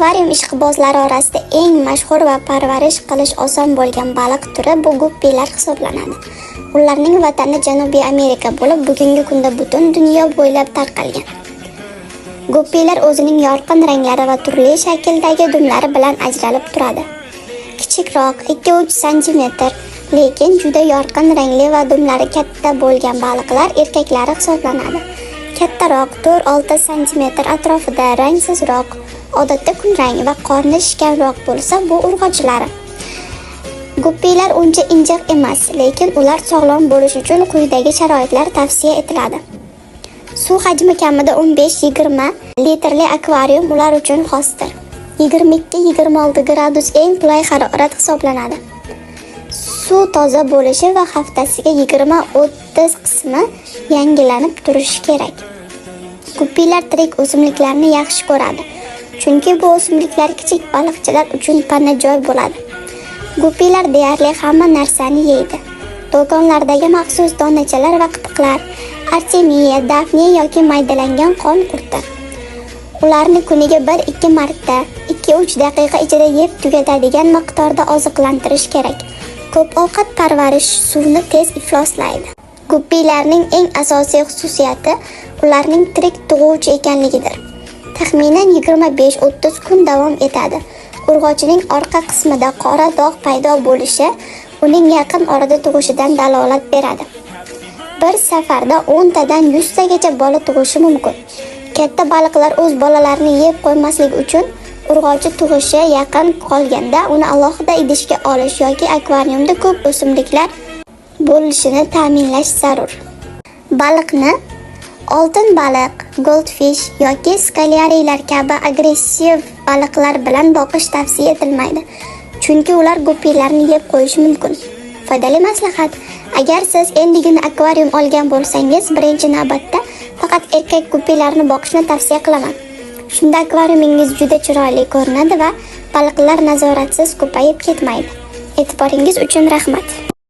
Akvarium ishqibozlari orasida eng mashhur va parvarish qilish oson bo'lgan baliq turi bu guppilar hisoblanadi. Ularning vatani Janubiy Amerika bo'lib, bugungi kunda butun dunyo bo'ylab tarqalgan. Guppilar o'zining yorqin ranglari va turli shakldagi dumlari bilan ajralib turadi. Kichikroq 2-3 cm, lekin juda yorqin rangli va dumlari katta bo'lgan baliqlar erkaklari hisoblanadi. Kattaroq 4-6 cm atrofida rangsizroq, odatda kulrang va qorni shishganroq bo'lsa, bu urg'ochilari. Guppilar uncha injiq emas, lekin ular sog'lom bo'lish uchun quyidagi sharoitlar tavsiya etiladi. Suv hajmi kamida 15-20 litrli akvarium ular uchun xosdir. 22-26 gradus eng qulay harorat hisoblanadi. Suv toza bo'lishi va haftasiga 20-30 qismi yangilanib turishi kerak. Guppilar tirik o'simliklarni yaxshi ko'radi, chunki bu o'simliklar kichik baliqchilar uchun panajoy bo'ladi. Guppilar deyarli hamma narsani yeydi. Do'konlardagi maxsus donachalar va qitiqlar, artemiya, dafniya yoki maydalangan qon qurti. Ularni kuniga 1-2 marta, 2-3 daqiqa ichida yeb tugatadigan miqdorda oziqlantirish kerak. Ko'p ovqat parvarish suvni tez ifloslaydi. Guppilarning eng asosiy xususiyati ularning tirik tug'uvchi ekanligidir. Taxminan 25-30 kun davom etadi. Urg'ochining orqa qismida qora dog' paydo bo'lishi uning yaqin orada tug'ishidan dalolat beradi. Bir safarda 10 tadan 100 tagacha bola tug'ishi mumkin. Katta baliqlar o'z bolalarini yeb qo'ymasligi uchun urg'ochi tug'ishi yaqin qolganda uni alohida idishga olish yoki akvariumda ko'p o'simliklar bo'lishini ta'minlash zarur. Baliqni oltin baliq, goldfish yoki skalyarilar kabi agressiv baliqlar bilan boqish tavsiya etilmaydi, chunki ular guppilarni yeb qo'yishi mumkin. Foydali maslahat: agar siz endigina akvarium olgan bo'lsangiz, birinchi navbatda faqat erkak guppilarni boqishni tavsiya qilaman. Shunda akvariumingiz juda chiroyli ko'rinadi va baliqlar nazoratsiz ko'payib ketmaydi. E'tiboringiz uchun rahmat.